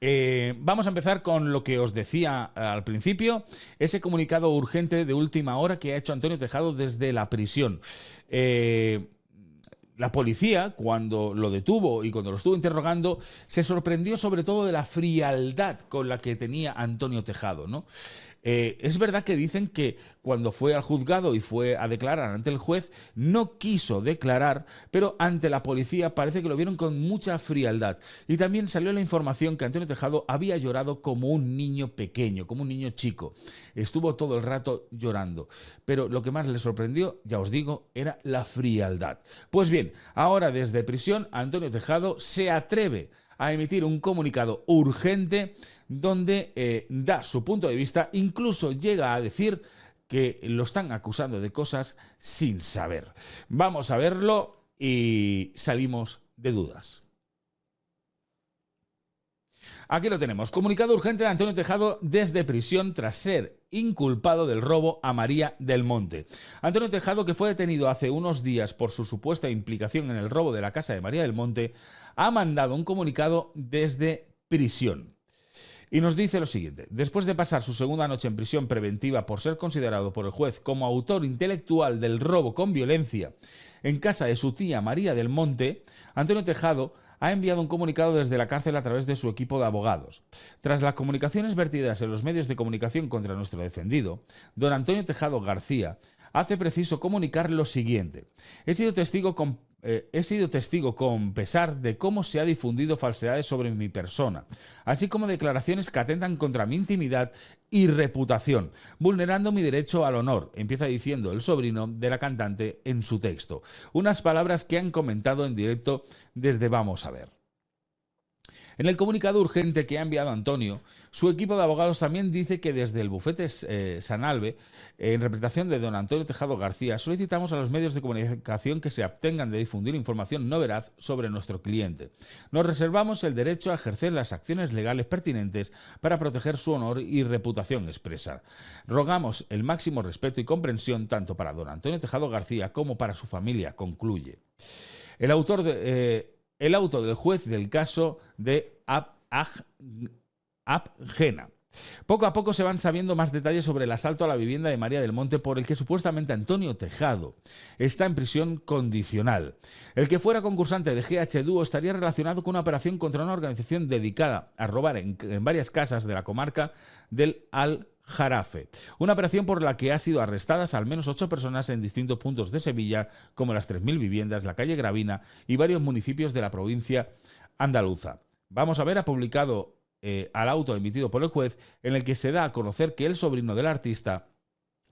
Vamos a empezar con lo que os decía al principio, ese comunicado urgente de última hora que ha hecho Antonio Tejado desde la prisión. La policía, cuando lo detuvo y cuando lo estuvo interrogando, se sorprendió sobre todo de la frialdad con la que tenía Antonio Tejado, ¿no? Es verdad que dicen que cuando fue al juzgado y fue a declarar ante el juez, no quiso declarar, pero ante la policía parece que lo vieron con mucha frialdad. Y también salió la información que Antonio Tejado había llorado como un niño pequeño, como un niño chico. Estuvo todo el rato llorando. Pero lo que más le sorprendió, ya os digo, era la frialdad. Pues bien, ahora desde prisión, Antonio Tejado se atreve a emitir un comunicado urgente donde da su punto de vista, incluso llega a decir que lo están acusando de cosas sin saber. Vamos a verlo y salimos de dudas. Aquí lo tenemos. Comunicado urgente de Antonio Tejado desde prisión tras ser inculpado del robo a María del Monte. Antonio Tejado, que fue detenido hace unos días por su supuesta implicación en el robo de la casa de María del Monte, ha mandado un comunicado desde prisión. Y nos dice lo siguiente: después de pasar su segunda noche en prisión preventiva por ser considerado por el juez como autor intelectual del robo con violencia en casa de su tía María del Monte, Antonio Tejado ha enviado un comunicado desde la cárcel a través de su equipo de abogados. Tras las comunicaciones vertidas en los medios de comunicación contra nuestro defendido, don Antonio Tejado García hace preciso comunicar lo siguiente: he sido testigo con pesar de cómo se ha difundido falsedades sobre mi persona, así como declaraciones que atentan contra mi intimidad y reputación, vulnerando mi derecho al honor, empieza diciendo el sobrino de la cantante en su texto. Unas palabras que han comentado en directo desde Vamos a ver. En el comunicado urgente que ha enviado Antonio, su equipo de abogados también dice que desde el bufete Sanalbe, en representación de don Antonio Tejado García, solicitamos a los medios de comunicación que se abstengan de difundir información no veraz sobre nuestro cliente. Nos reservamos el derecho a ejercer las acciones legales pertinentes para proteger su honor y reputación expresa. Rogamos el máximo respeto y comprensión tanto para don Antonio Tejado García como para su familia, concluye. El auto del juez del caso de Abgena. Poco a poco se van sabiendo más detalles sobre el asalto a la vivienda de María del Monte por el que supuestamente Antonio Tejado está en prisión condicional. El que fuera concursante de GH Dúo estaría relacionado con una operación contra una organización dedicada a robar en varias casas de la comarca del Aljarafe. Una operación por la que ha sido arrestadas al menos 8 personas en distintos puntos de Sevilla, como las 3.000 viviendas, la calle Gravina y varios municipios de la provincia andaluza. Vamos a ver, ha publicado al auto emitido por el juez, en el que se da a conocer que el sobrino del artista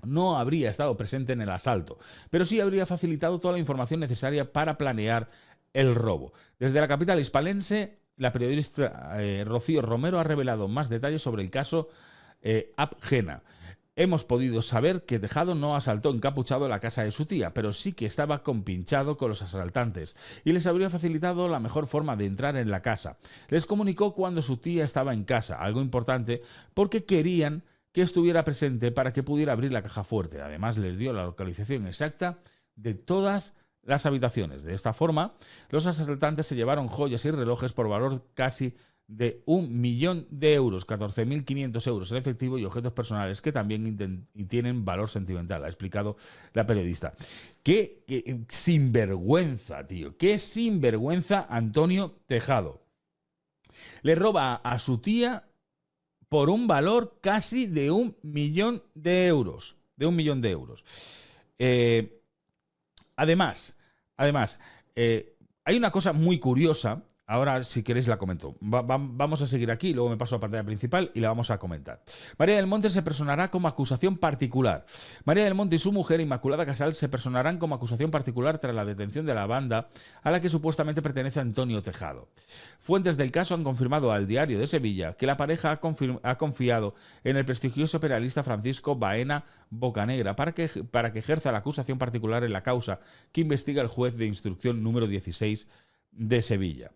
no habría estado presente en el asalto, pero sí habría facilitado toda la información necesaria para planear el robo. Desde la capital hispalense, la periodista Rocío Romero ha revelado más detalles sobre el caso Abgena. Hemos podido saber que Tejado no asaltó encapuchado la casa de su tía, pero sí que estaba compinchado con los asaltantes y les habría facilitado la mejor forma de entrar en la casa. Les comunicó cuando su tía estaba en casa, algo importante porque querían que estuviera presente para que pudiera abrir la caja fuerte. Además, les dio la localización exacta de todas las habitaciones. De esta forma, los asaltantes se llevaron joyas y relojes por valor casi de 1 millón de euros, 14.500 euros en efectivo y objetos personales que también tienen valor sentimental, ha explicado la periodista. Qué sinvergüenza, tío, qué sinvergüenza Antonio Tejado. Le roba a su tía por un valor casi de 1 millón de euros. De 1 millón de euros. Además, hay una cosa muy curiosa. Ahora, si queréis, la comento. Vamos a seguir aquí, luego me paso a pantalla principal y la vamos a comentar. María del Monte se personará como acusación particular. María del Monte y su mujer, Inmaculada Casal, se personarán como acusación particular tras la detención de la banda a la que supuestamente pertenece Antonio Tejado. Fuentes del caso han confirmado al Diario de Sevilla que la pareja ha confiado en el prestigioso penalista Francisco Baena Bocanegra para que ejerza la acusación particular en la causa que investiga el juez de instrucción número 16 de Sevilla.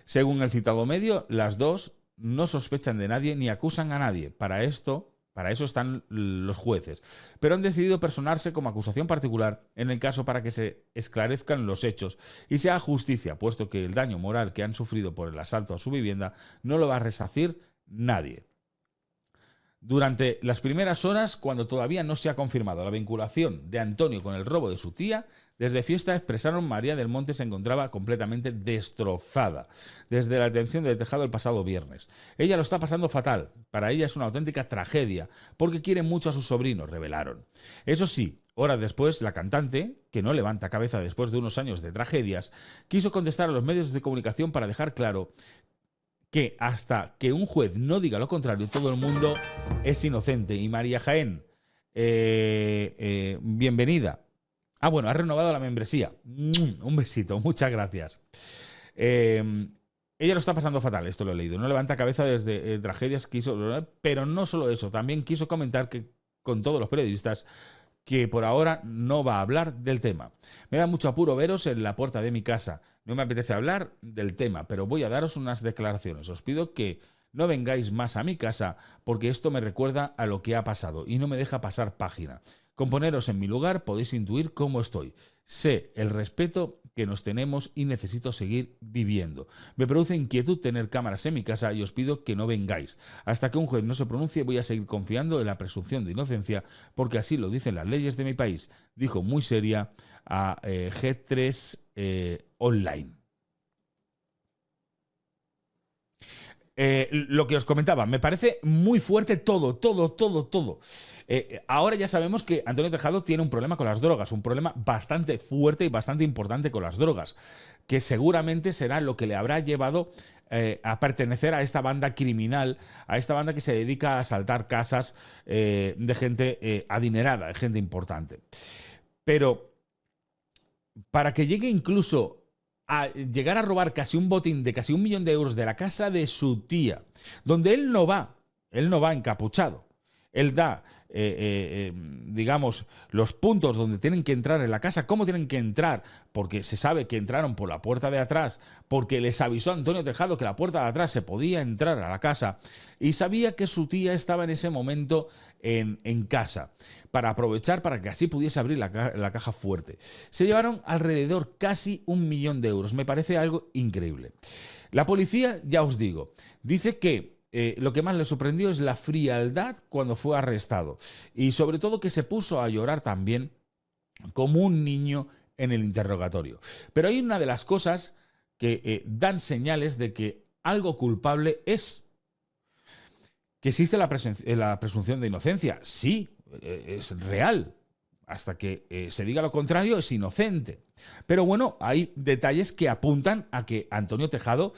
Según el citado medio, las dos no sospechan de nadie ni acusan a nadie. Para esto, Para eso están los jueces. Pero han decidido personarse como acusación particular en el caso para que se esclarezcan los hechos y se haga justicia, puesto que el daño moral que han sufrido por el asalto a su vivienda no lo va a resarcir nadie. Durante las primeras horas, cuando todavía no se ha confirmado la vinculación de Antonio con el robo de su tía, desde Fiesta expresaron María del Monte se encontraba completamente destrozada desde la detención de Tejado el pasado viernes. Ella lo está pasando fatal. Para ella es una auténtica tragedia porque quiere mucho a sus sobrinos, revelaron. Eso sí, horas después, la cantante, que no levanta cabeza después de unos años de tragedias, quiso contestar a los medios de comunicación para dejar claro que hasta que un juez no diga lo contrario, todo el mundo es inocente. Y María Jaén, bienvenida. Ah, bueno, ha renovado la membresía. Un besito, muchas gracias. Ella lo está pasando fatal, esto lo he leído. No levanta cabeza desde tragedias, pero no solo eso, también quiso comentar que con todos los periodistas que por ahora no va a hablar del tema. Me da mucho apuro veros en la puerta de mi casa. No me apetece hablar del tema, pero voy a daros unas declaraciones. Os pido que no vengáis más a mi casa porque esto me recuerda a lo que ha pasado y no me deja pasar página. Con poneros en mi lugar podéis intuir cómo estoy. Sé el respeto que nos tenemos y necesito seguir viviendo. Me produce inquietud tener cámaras en mi casa y os pido que no vengáis. Hasta que un juez no se pronuncie voy a seguir confiando en la presunción de inocencia porque así lo dicen las leyes de mi país, dijo muy seria a G3 Online. Lo que os comentaba, me parece muy fuerte todo. Ahora ya sabemos que Antonio Tejado tiene un problema con las drogas, un problema bastante fuerte y bastante importante con las drogas, que seguramente será lo que le habrá llevado a pertenecer a esta banda criminal, a esta banda que se dedica a asaltar casas de gente adinerada, de gente importante. Pero para que llegue incluso a llegar a robar casi un botín de casi 1 millón de euros de la casa de su tía, donde él no va encapuchado. Él da, digamos, los puntos donde tienen que entrar en la casa, cómo tienen que entrar, porque se sabe que entraron por la puerta de atrás, porque les avisó Antonio Tejado que la puerta de atrás se podía entrar a la casa y sabía que su tía estaba en ese momento en casa, para aprovechar para que así pudiese abrir la caja fuerte. Se llevaron alrededor casi 1 millón de euros. Me parece algo increíble. La policía, ya os digo, dice que lo que más le sorprendió es la frialdad cuando fue arrestado y sobre todo que se puso a llorar también como un niño en el interrogatorio. Pero hay una de las cosas que dan señales de que algo culpable es. ¿Que existe la presunción de inocencia? Sí, es real. Hasta que se diga lo contrario, es inocente. Pero bueno, hay detalles que apuntan a que Antonio Tejado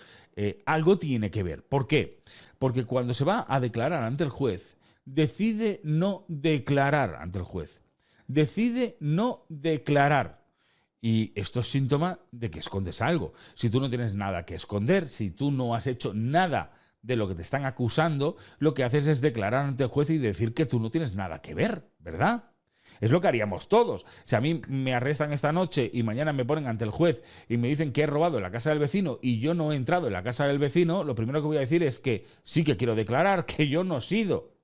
algo tiene que ver. ¿Por qué? Porque cuando se va a declarar ante el juez, decide no declarar ante el juez. Decide no declarar. Y esto es síntoma de que escondes algo. Si tú no tienes nada que esconder, si tú no has hecho nada de lo que te están acusando, lo que haces es declarar ante el juez y decir que tú no tienes nada que ver, ¿verdad? Es lo que haríamos todos. Si a mí me arrestan esta noche y mañana me ponen ante el juez y me dicen que he robado en la casa del vecino y yo no he entrado en la casa del vecino, lo primero que voy a decir es que sí que quiero declarar que yo no he sido,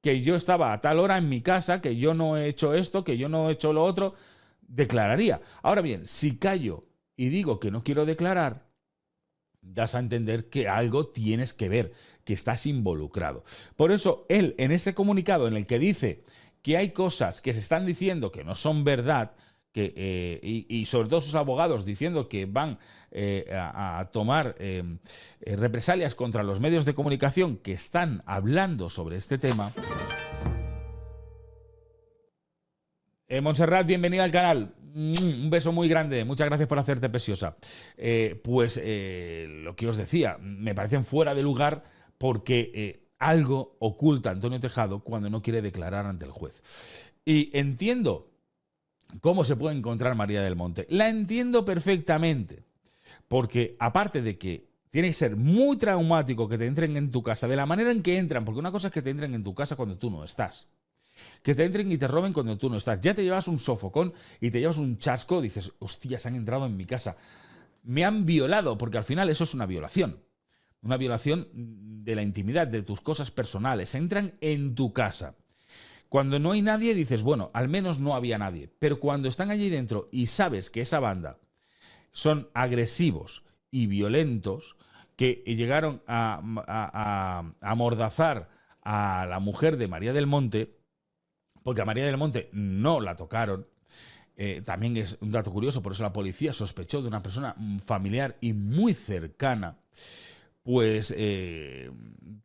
que yo estaba a tal hora en mi casa, que yo no he hecho esto, que yo no he hecho lo otro, declararía. Ahora bien, si callo y digo que no quiero declarar, das a entender que algo tienes que ver, que estás involucrado. Por eso él, en este comunicado en el que dice que hay cosas que se están diciendo que no son verdad, y sobre todo sus abogados diciendo que van a tomar represalias contra los medios de comunicación que están hablando sobre este tema. Montserrat, bienvenida al canal. Un beso muy grande, muchas gracias por hacerte preciosa. Lo que os decía, me parecen fuera de lugar porque algo oculta Antonio Tejado cuando no quiere declarar ante el juez. Y entiendo cómo se puede encontrar María del Monte. La entiendo perfectamente, porque aparte de que tiene que ser muy traumático que te entren en tu casa, de la manera en que entran, porque una cosa es que te entren en tu casa cuando tú no estás. Que te entren y te roben cuando tú no estás. Ya te llevas un sofocón y te llevas un chasco, dices, hostia, se han entrado en mi casa. Me han violado, porque al final eso es una violación. Una violación de la intimidad, de tus cosas personales, entran en tu casa. Cuando no hay nadie dices, bueno, al menos no había nadie, pero cuando están allí dentro y sabes que esa banda son agresivos y violentos, que llegaron a amordazar a la mujer de María del Monte, porque a María del Monte no la tocaron. También es un dato curioso, por eso la policía sospechó de una persona familiar y muy cercana. Pues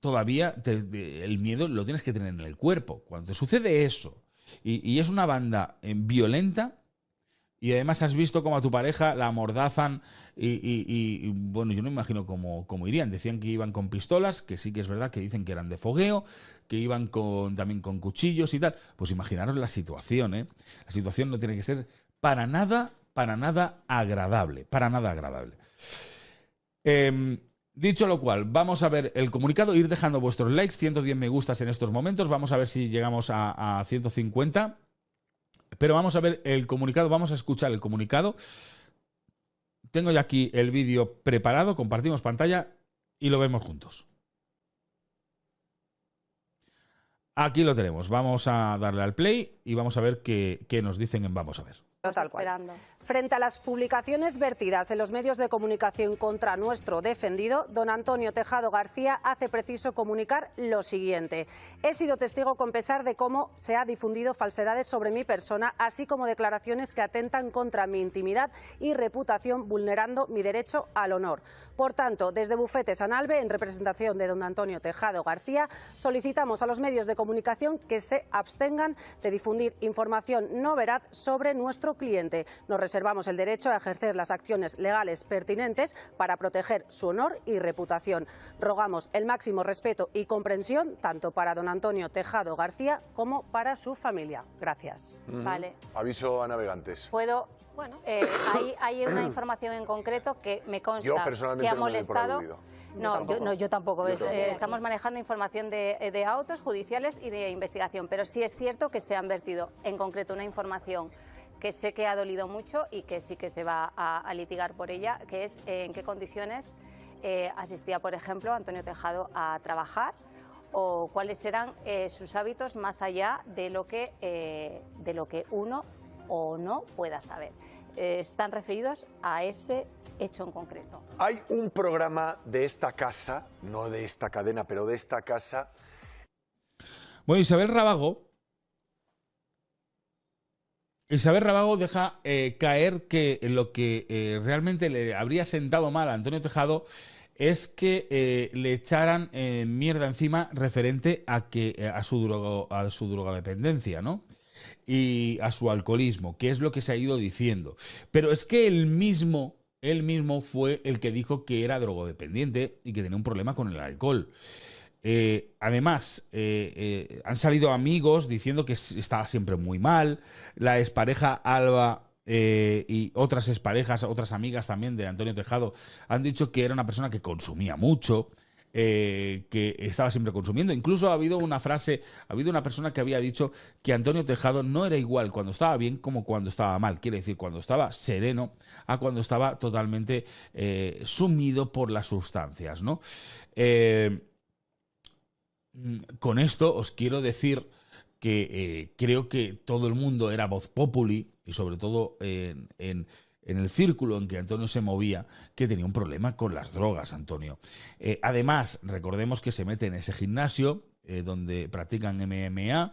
todavía el miedo lo tienes que tener en el cuerpo. Cuando te sucede eso y es una banda violenta, y además has visto cómo a tu pareja la amordazan y bueno, yo no me imagino cómo irían. Decían que iban con pistolas, que sí que es verdad que dicen que eran de fogueo, que iban también con cuchillos y tal. Pues imaginaros la situación, ¿eh? La situación no tiene que ser para nada agradable. Para nada agradable. Dicho lo cual, vamos a ver el comunicado, ir dejando vuestros likes, 110 me gustas en estos momentos. Vamos a ver si llegamos a 150. Pero vamos a ver el comunicado, vamos a escuchar el comunicado. Tengo ya aquí el vídeo preparado, compartimos pantalla y lo vemos juntos. Aquí lo tenemos, vamos a darle al play y vamos a ver qué nos dicen en Vamos a ver. Tal cual. Frente a las publicaciones vertidas en los medios de comunicación contra nuestro defendido, don Antonio Tejado García hace preciso comunicar lo siguiente. He sido testigo con pesar de cómo se ha difundido falsedades sobre mi persona, así como declaraciones que atentan contra mi intimidad y reputación, vulnerando mi derecho al honor. Por tanto, desde Bufete Sanalbe, en representación de don Antonio Tejado García, solicitamos a los medios de comunicación que se abstengan de difundir información no veraz sobre nuestro cliente. Nos reservamos el derecho a ejercer las acciones legales pertinentes para proteger su honor y reputación. Rogamos el máximo respeto y comprensión tanto para don Antonio Tejado García como para su familia. Gracias. Vale. Aviso a navegantes. ¿Puedo? Bueno, hay una información en concreto que me consta Yo personalmente que ha no me doy por molestado. aludido. Yo tampoco. Estamos manejando información de autos judiciales y de investigación, pero sí es cierto que se han vertido en concreto una información que sé que ha dolido mucho y que sí que se va a litigar por ella, que es en qué condiciones asistía, por ejemplo, Antonio Tejado a trabajar o cuáles eran sus hábitos más allá de lo que uno o no pueda saber. Están referidos a ese hecho en concreto. Hay un programa de esta casa, no de esta cadena, pero de esta casa. Bueno, Isabel Rábago deja caer que lo que realmente le habría sentado mal a Antonio Tejado es que le echaran mierda encima referente a su drogodependencia, ¿no? Y a su alcoholismo, que es lo que se ha ido diciendo. Pero es que él mismo fue el que dijo que era drogodependiente y que tenía un problema con el alcohol. Además, han salido amigos diciendo que estaba siempre muy mal. La expareja Alba y otras exparejas, otras amigas también de Antonio Tejado han dicho que era una persona que consumía mucho, que estaba siempre consumiendo. Incluso ha habido una persona que había dicho que Antonio Tejado no era igual cuando estaba bien como cuando estaba mal. Quiere decir, cuando estaba sereno a cuando estaba totalmente sumido por las sustancias, ¿no? Con esto os quiero decir que creo que todo el mundo era voz populi, y sobre todo en el círculo en que Antonio se movía, que tenía un problema con las drogas, Antonio. Además, recordemos que se mete en ese gimnasio donde practican MMA,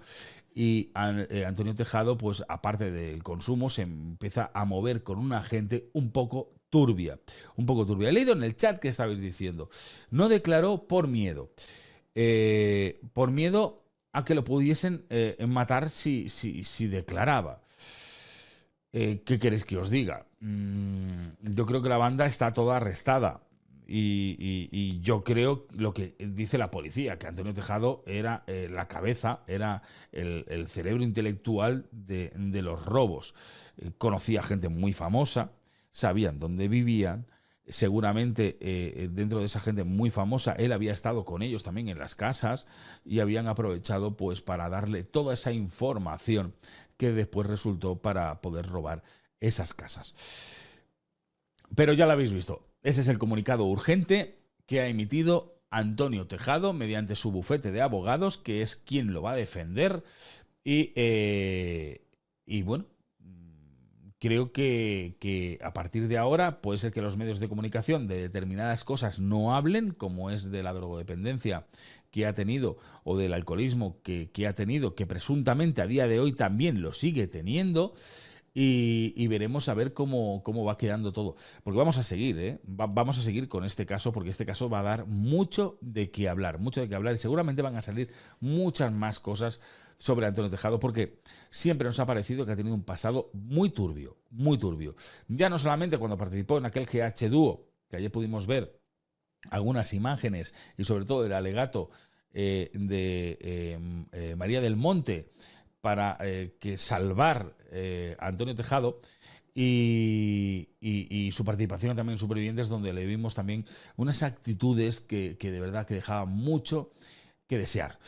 y Antonio Tejado, pues aparte del consumo, se empieza a mover con una gente un poco turbia. He leído en el chat que estabais diciendo. No declaró por miedo. Por miedo a que lo pudiesen matar si declaraba. ¿Qué queréis que os diga? Yo creo que la banda está toda arrestada y yo creo lo que dice la policía, que Antonio Tejado era la cabeza, era el cerebro intelectual de los robos. Conocía gente muy famosa, sabían dónde vivían. Seguramente dentro de esa gente muy famosa él había estado con ellos también en las casas y habían aprovechado pues para darle toda esa información que después resultó para poder robar esas casas. Pero ya lo habéis visto, ese es el comunicado urgente que ha emitido Antonio Tejado mediante su bufete de abogados, que es quien lo va a defender. Y bueno, creo que a partir de ahora puede ser que los medios de comunicación de determinadas cosas no hablen, como es de la drogodependencia que ha tenido o del alcoholismo que ha tenido, que presuntamente a día de hoy también lo sigue teniendo. Y veremos a ver cómo va quedando todo. Porque vamos a seguir, ¿eh? Vamos a seguir con este caso, porque este caso va a dar mucho de qué hablar, y seguramente van a salir muchas más cosas sobre Antonio Tejado, porque siempre nos ha parecido que ha tenido un pasado muy turbio, muy turbio. Ya no solamente cuando participó en aquel GH Dúo, que ayer pudimos ver algunas imágenes y sobre todo el alegato de María del Monte para salvar a Antonio Tejado y su participación también en Supervivientes, donde le vimos también unas actitudes que de verdad que dejaban mucho que desear.